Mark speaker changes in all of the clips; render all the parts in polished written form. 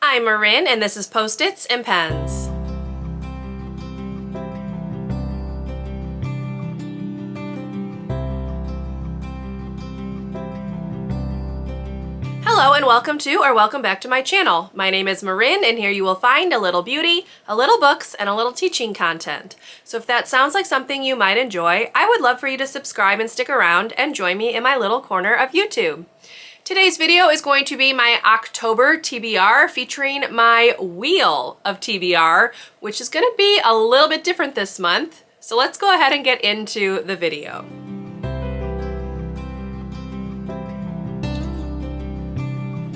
Speaker 1: I'm Maureen, and this is Post-its and Pens. Hello and welcome back to my channel. My name is Maureen, and here you will find a little beauty, a little books, and a little teaching content. So if that sounds like something you might enjoy, I would love for you to subscribe and stick around and join me in my little corner of YouTube. Today's video is going to be my October TBR featuring my Wheel of TBR, which is going to be a little bit different this month. So let's go ahead and get into the video.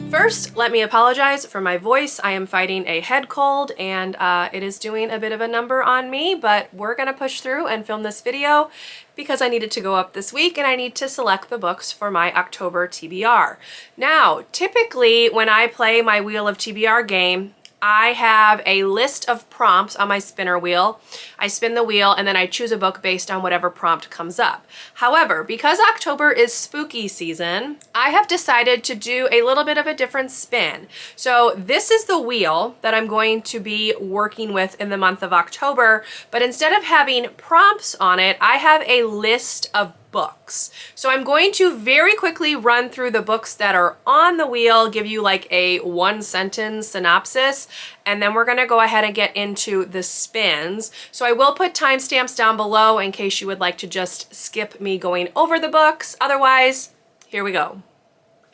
Speaker 1: First, let me apologize for my voice. I am fighting a head cold and it is doing a bit of a number on me, but we're gonna push through and film this video because I needed to go up this week and I need to select the books for my October TBR. Now, typically when I play my Wheel of TBR game, I have a list of prompts on my spinner wheel. I spin the wheel and then I choose a book based on whatever prompt comes up. However, because October is spooky season, I have decided to do a little bit of a different spin. So this is the wheel that I'm going to be working with in the month of October, but instead of having prompts on it, I have a list of books. So I'm going to very quickly run through the books that are on the wheel, give you like a one-sentence synopsis, and then we're gonna go ahead and get into the spins. So I will put timestamps down below in case you would like to just skip me going over the books. Otherwise, here we go.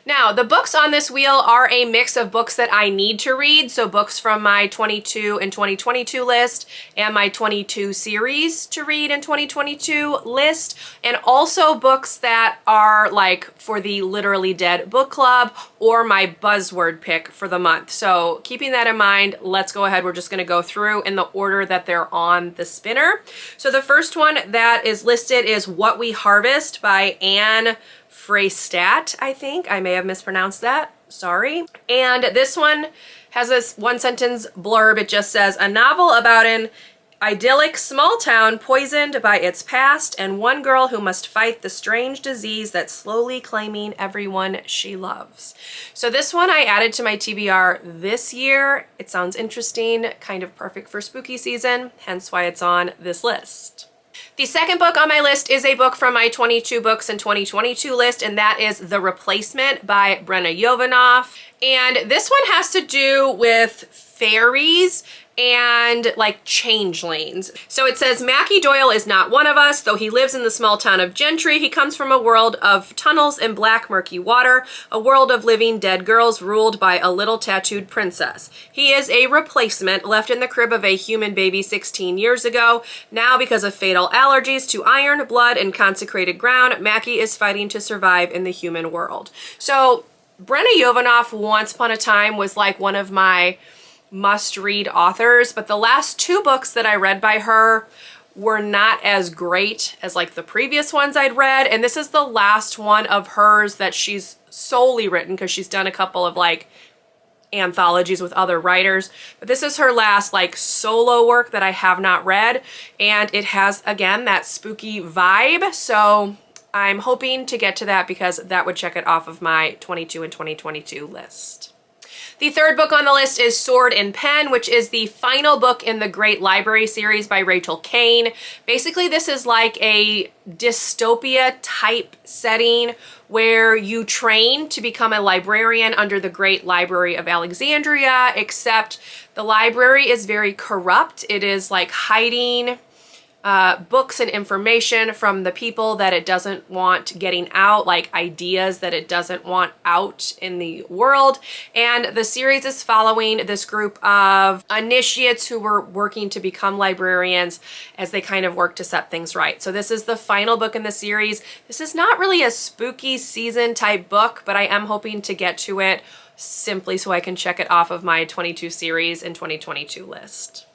Speaker 1: Now, the books on this wheel are a mix of books that I need to read, so books from my 22 and 2022 list and my 22 series to read in 2022 list, and also books that are like for the Literally Dead book club or my buzzword pick for the month. So keeping that in mind, let's go ahead. We're just going to go through in the order that they're on the spinner. So the first one that is listed is What We Harvest by Anne Fraistat, I think. I may have mispronounced that. Sorry. And this one has this one-sentence blurb. It just says, a novel about an idyllic small town poisoned by its past and one girl who must fight the strange disease that's slowly claiming everyone she loves. So this one I added to my TBR this year. It sounds interesting, kind of perfect for spooky season, hence why it's on this list. The second book on my list is a book from my 22 books in 2022 list, and that is The Replacement by Brenna Yovanoff. And this one has to do with fairies and like changelings. So it says, Mackie Doyle is not one of us, though he lives in the small town of Gentry. He comes from a world of tunnels and black murky water, a world of living dead girls ruled by a little tattooed princess. He is a replacement left in the crib of a human baby 16 years ago. Now, because of fatal allergies to iron, blood, and consecrated ground, Mackie is fighting to survive in the human world. So Brenna Yovanoff once upon a time was like one of my must-read authors, but the last two books that I read by her were not as great as like the previous ones I'd read, and this is the last one of hers that she's solely written because she's done a couple of like anthologies with other writers, but this is her last like solo work that I have not read, and it has again that spooky vibe, so I'm hoping to get to that because that would check it off of my 22 and 2022 list. The third book on the list is Sword and Pen, which is the final book in the Great Library series by Caine. Basically, this is like a dystopia type setting where you train to become a librarian under the Great Library of Alexandria, except the library is very corrupt. It is like hiding books and information from the people that it doesn't want getting out, like ideas that it doesn't want out in the world. And the series is following this group of initiates who were working to become librarians as they kind of work to set things right. So this is the final book in the series. This is not really a spooky season type book, but I am hoping to get to it simply so I can check it off of my 22 series and 2022 list.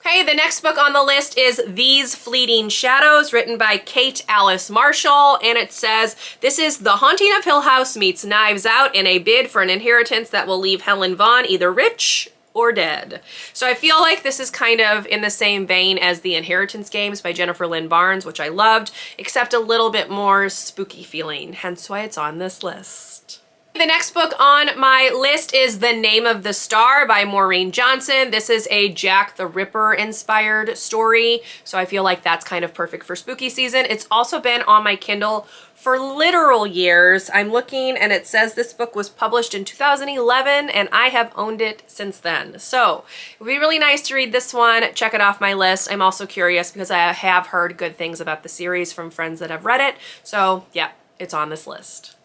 Speaker 1: Okay, the next book on the list is These Fleeting Shadows, written by Kate Alice Marshall, and it says, this is The Haunting of Hill House meets Knives Out in a bid for an inheritance that will leave Helen Vaughn either rich or dead. So I feel like this is kind of in the same vein as The Inheritance Games by Jennifer Lynn Barnes, which I loved, except a little bit more spooky feeling, hence why it's on this list. The next book on my list is The Name of the Star by Maureen Johnson. This is a Jack the Ripper inspired story, so I feel like that's kind of perfect for spooky season. It's also been on my Kindle for literal years. I'm looking and it says this book was published in 2011 and I have owned it since then. So it would be really nice to read this one, check it off my list. I'm also curious because I have heard good things about the series from friends that have read it. So yeah, it's on this list.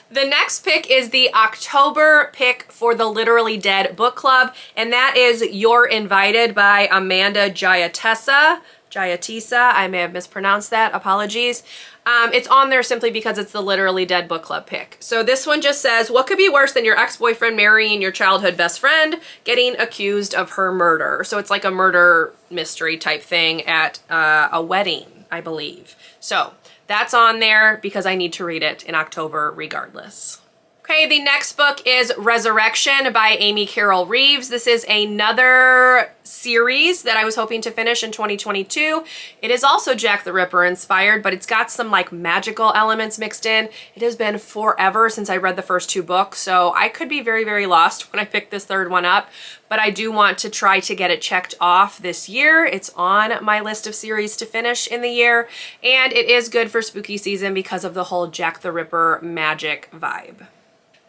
Speaker 1: The next pick is the October pick for the Literally Dead book club, and that is You're Invited by Amanda Jayatissa. I may have mispronounced that, apologies. It's on there simply because it's the Literally Dead book club pick. So this one just says, what could be worse than your ex-boyfriend marrying your childhood best friend, getting accused of her murder? So it's like a murder mystery type thing at a wedding, I believe. So that's on there because I need to read it in October regardless. Okay, the next book is Resurrection by Amy Carol Reeves. This is another series that I was hoping to finish in 2022. It is also Jack the Ripper inspired, but it's got some like magical elements mixed in. It has been forever since I read the first two books, so I could be very, very lost when I pick this third one up, but I do want to try to get it checked off this year. It's on my list of series to finish in the year, and it is good for spooky season because of the whole Jack the Ripper magic vibe.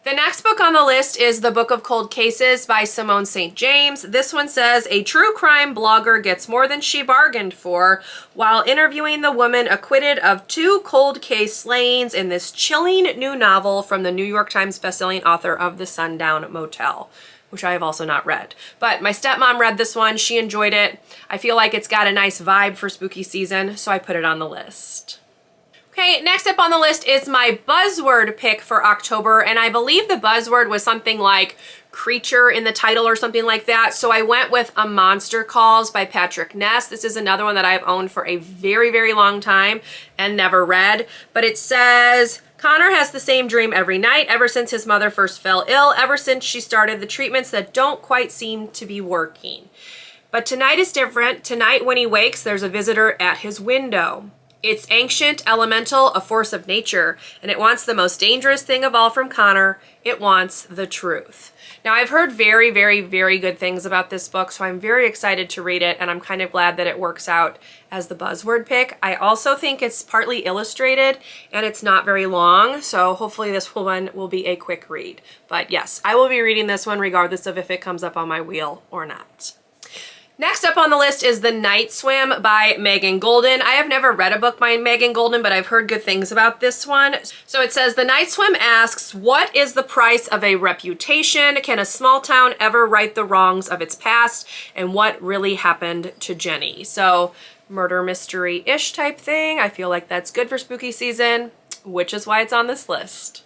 Speaker 1: The next book on the list is The Book of Cold Cases by Simone St. James. This one says, a true crime blogger gets more than she bargained for while interviewing the woman acquitted of 2 cold case slayings in this chilling new novel from the New York Times bestselling author of The Sundown Motel, which I have also not read. But my stepmom read this one. She enjoyed it. I feel like it's got a nice vibe for spooky season, so I put it on the list. Okay, next up on the list is my buzzword pick for October, and I believe the buzzword was something like creature in the title or something like that, so I went with A Monster Calls by Patrick Ness. This is another one that I've owned for a very, very long time and never read, but it says, Connor has the same dream every night ever since his mother first fell ill, ever since she started the treatments that don't quite seem to be working. But tonight is different. Tonight when he wakes, there's a visitor at his window. It's ancient, elemental, a force of nature, and it wants the most dangerous thing of all from Connor. It wants the truth. Now, I've heard very, very, very good things about this book, so I'm very excited to read it, and I'm kind of glad that it works out as the buzzword pick. I also think it's partly illustrated, and it's not very long, so hopefully this one will be a quick read. But yes, I will be reading this one regardless of if it comes up on my wheel or not. Next up on the list is The Night Swim by Megan Goldin. I have never read a book by Megan Goldin, but I've heard good things about this one. So it says, The Night Swim asks, what is the price of a reputation? Can a small town ever right the wrongs of its past? And what really happened to Jenny? So murder mystery-ish type thing. I feel like that's good for spooky season, which is why it's on this list.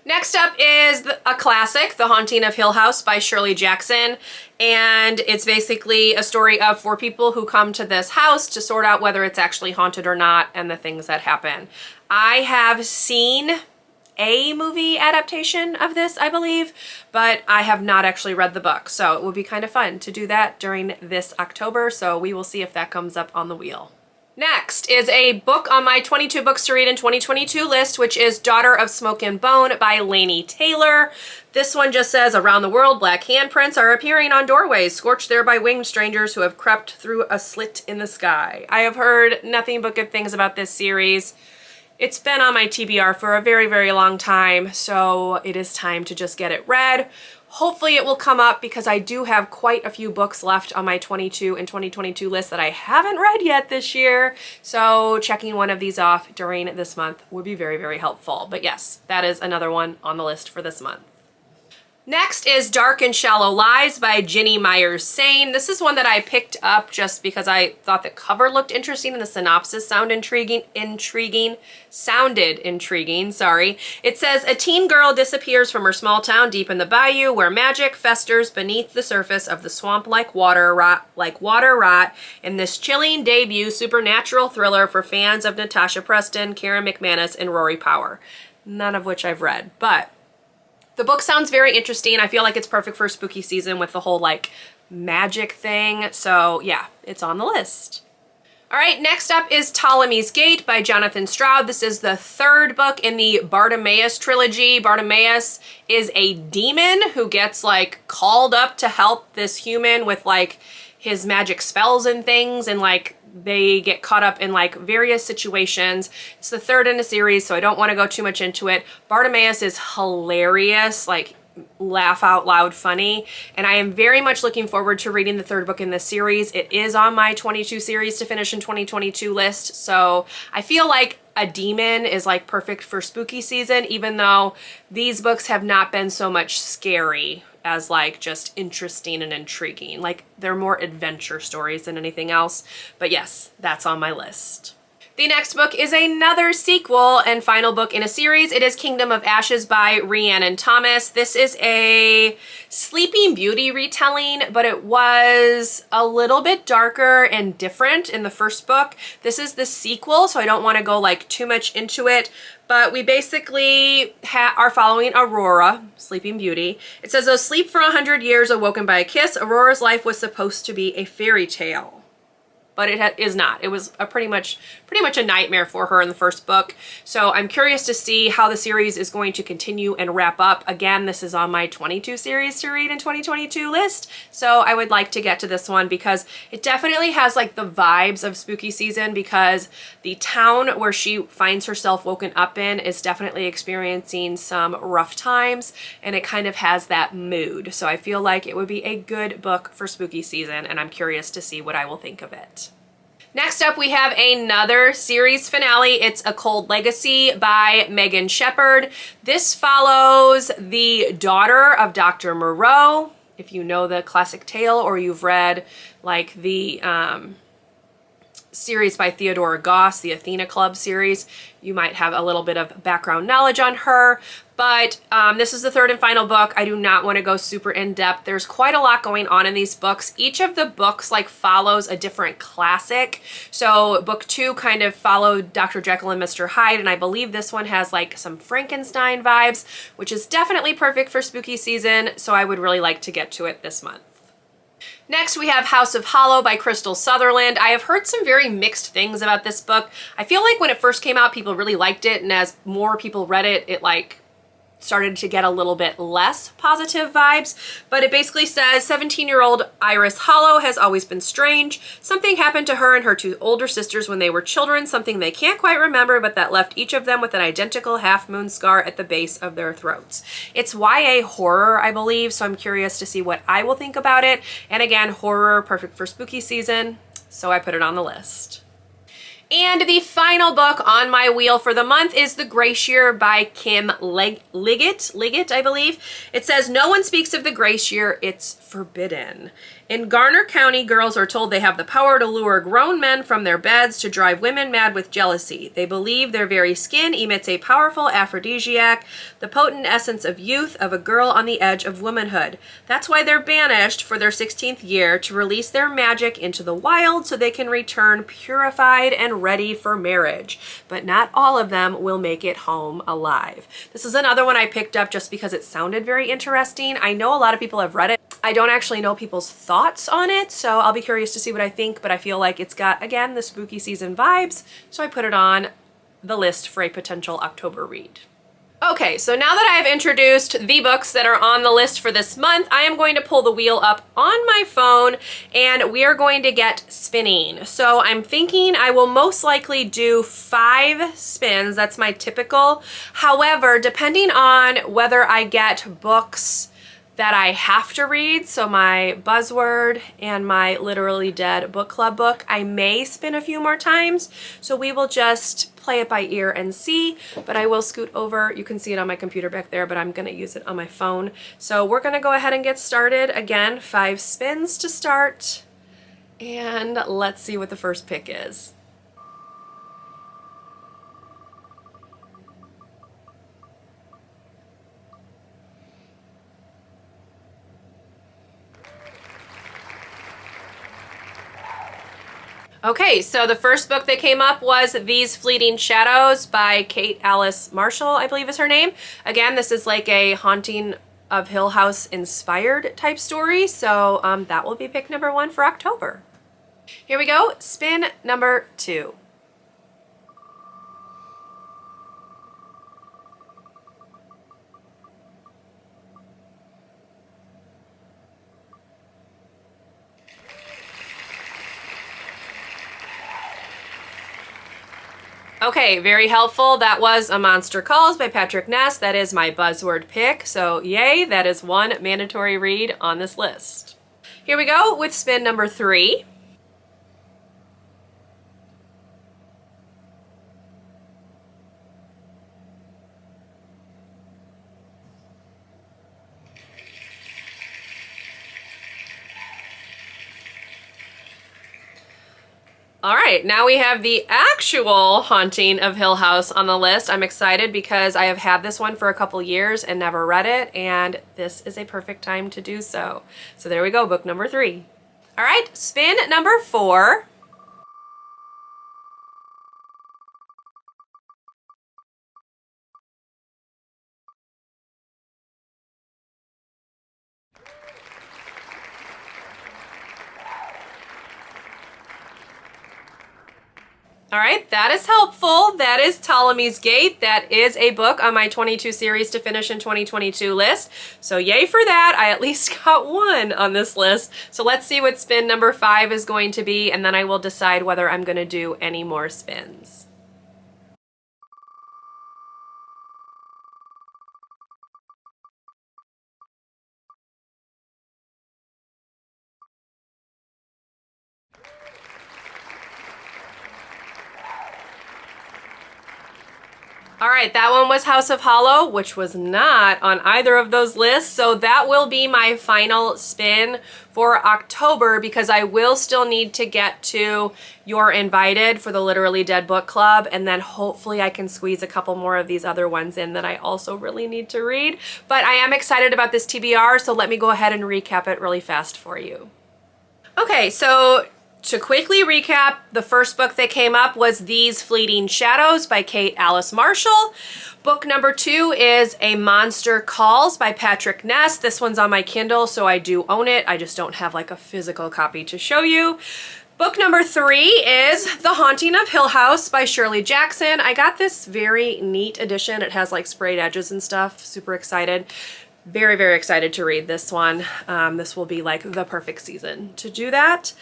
Speaker 1: Next up is a classic, The Haunting of Hill House by Shirley Jackson, and it's basically a story of 4 people who come to this house to sort out whether it's actually haunted or not and the things that happen. I have seen a movie adaptation of this, I believe, but I have not actually read the book, so it would be kind of fun to do that during this October, so we will see if that comes up on the wheel. Next is a book on my 22 books to read in 2022 list, which is Daughter of Smoke and Bone by Laini Taylor. This one just says, around the world, black handprints are appearing on doorways, scorched there by winged strangers who have crept through a slit in the sky. I have heard nothing but good things about this series. It's been on my TBR for a very, very long time, so it is time to just get it read. Hopefully it will come up because I do have quite a few books left on my 22 and 2022 list that I haven't read yet this year. So checking one of these off during this month would be very, very helpful. But yes, that is another one on the list for this month. Next is Dark and Shallow Lies by Ginny Myers Sain. This is one that I picked up just because I thought the cover looked interesting and the synopsis sounded intriguing. It says, a teen girl disappears from her small town deep in the bayou where magic festers beneath the surface of the swamp like water rot in this chilling debut supernatural thriller for fans of Natasha Preston, Karen McManus, and Rory Power. None of which I've read, but the book sounds very interesting. I feel like it's perfect for spooky season with the whole like magic thing. So yeah, it's on the list. All right, next up is Ptolemy's Gate by Jonathan Stroud. This is the third book in the Bartimaeus trilogy. Bartimaeus is a demon who gets like called up to help this human with like his magic spells and things, and like they get caught up in like various situations. It's the third in a series, so I don't want to go too much into it. Bartimaeus is hilarious, like laugh out loud funny, and I am very much looking forward to reading the third book in this series. It is on my 22 series to finish in 2022 list, so I feel like a demon is like perfect for spooky season, even though these books have not been so much scary as like just interesting and intriguing. Like they're more adventure stories than anything else, but yes, that's on my list. The next book is another sequel and final book in a series. It is Kingdom of Ashes by Rhiannon Thomas. This is a Sleeping Beauty retelling, but it was a little bit darker and different in the first book. This is the sequel, so I don't want to go like too much into it, but we basically are following Aurora, Sleeping Beauty. It says, though sleep for 100 years, awoken by a kiss, Aurora's life was supposed to be a fairy tale. But it is not. It was a pretty much a nightmare for her in the first book. So I'm curious to see how the series is going to continue and wrap up. Again, this is on my 22 series to read in 2022 list. So I would like to get to this one because it definitely has like the vibes of spooky season, because the town where she finds herself woken up in is definitely experiencing some rough times, and it kind of has that mood. So I feel like it would be a good book for spooky season, and I'm curious to see what I will think of it. Next up, we have another series finale. It's A Cold Legacy by Megan Shepherd. This follows the daughter of Dr. Moreau. If you know the classic tale, or you've read like the series by Theodora Goss, the Athena Club series, you might have a little bit of background knowledge on her. But this is the third and final book. I do not want to go super in depth. There's quite a lot going on in these books. Each of the books like follows a different classic. So book 2 kind of followed Dr. Jekyll and Mr. Hyde, and I believe this one has like some Frankenstein vibes, which is definitely perfect for spooky season. So I would really like to get to it this month. Next, we have House of Hollow by Crystal Sutherland. I have heard some very mixed things about this book. I feel like when it first came out, people really liked it, and as more people read it, it like started to get a little bit less positive vibes. But it basically says 17-year-old Iris Hollow has always been strange. Something happened to her and her 2 older sisters when they were children, something they can't quite remember, but that left each of them with an identical half-moon scar at the base of their throats. It's YA horror, I believe, so I'm curious to see what I will think about it. And again, horror, perfect for spooky season, so I put it on the list. And the final book on my wheel for the month is The Grace Year by Kim Liggett, I believe. It says, no one speaks of the Grace Year, it's forbidden. In Garner County, girls are told they have the power to lure grown men from their beds to drive women mad with jealousy. They believe their very skin emits a powerful aphrodisiac, the potent essence of youth of a girl on the edge of womanhood. That's why they're banished for their 16th year, to release their magic into the wild so they can return purified and ready for marriage. But not all of them will make it home alive. This is another one I picked up just because it sounded very interesting. I know a lot of people have read it. I don't actually know people's thoughts on it, so I'll be curious to see what I think, but I feel like it's got, again, the spooky season vibes, so I put it on the list for a potential October read. Okay, so now that I have introduced the books that are on the list for this month, I am going to pull the wheel up on my phone and we are going to get spinning. So I'm thinking I will most likely do 5 spins. That's my typical. However, depending on whether I get books that I have to read, so my buzzword and my Literally Dead book club book, I may spin a few more times. So we will just play it by ear and see, but I will scoot over. You can see it on my computer back there, but I'm gonna use it on my phone. So we're gonna go ahead and get started. Again, 5 spins to start, and let's see what the first pick is. Okay, so the first book that came up was These Fleeting Shadows by Kate Alice Marshall, I believe is her name. Again, this is like a Haunting of Hill House inspired type story, so that will be pick number 1 for October. Here we go, spin number 2. Okay, very helpful. That was A Monster Calls by Patrick Ness. That is my buzzword pick. So yay, that is one mandatory read on this list. Here we go with spin number 3. All right, now we have the actual Haunting of Hill House on the list. I'm excited because I have had this one for a couple years and never read it, and this is a perfect time to do so. So there we go, book number 3. All right, spin number 4. All right, that is helpful. That is Ptolemy's Gate. That is a book on my 22 series to finish in 2022 list. So yay for that. I at least got one on this list. So let's see what spin number 5 is going to be, and then I will decide whether I'm going to do any more spins. All right, that one was House of Hollow, which was not on either of those lists. So that will be my final spin for October because I will still need to get to You're Invited for the Literally Dead Book Club. And then hopefully I can squeeze a couple more of these other ones in that I also really need to read. But I am excited about this TBR, so let me go ahead and recap it really fast for you. Okay, so to quickly recap, the first book that came up was These Fleeting Shadows by Kate Alice Marshall. Book number 2 is A Monster Calls by Patrick Ness. This one's on my Kindle, so I do own it. I just don't have like a physical copy to show you. Book number 3 is The Haunting of Hill House by Shirley Jackson. I got this very neat edition. It has like sprayed edges and stuff. Super excited. Very, very excited to read this one. This will be like the perfect season to do that.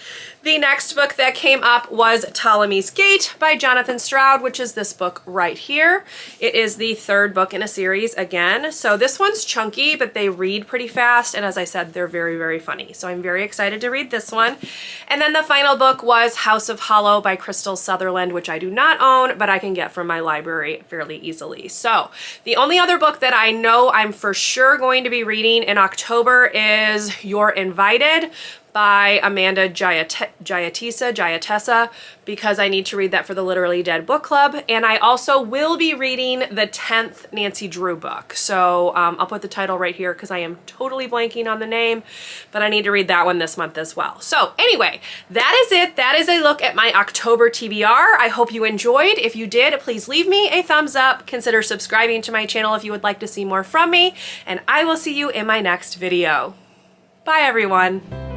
Speaker 1: The next book that came up was Ptolemy's Gate by Jonathan Stroud, which is this book right here. It is the 3rd book in a series again. So this one's chunky, but they read pretty fast. And as I said, they're very, very funny. So I'm very excited to read this one. And then the final book was House of Hollow by Crystal Sutherland, which I do not own, but I can get from my library fairly easily. So the only other book that I know I'm for sure going to be reading in October is You're Invited by Amanda Jayatissa, because I need to read that for the Literally Dead Book Club. And I also will be reading the 10th Nancy Drew book. So I'll put the title right here because I am totally blanking on the name, but I need to read that one this month as well. So anyway, that is it. That is a look at my October TBR. I hope you enjoyed. If you did, please leave me a thumbs up. Consider subscribing to my channel if you would like to see more from me, and I will see you in my next video. Bye everyone.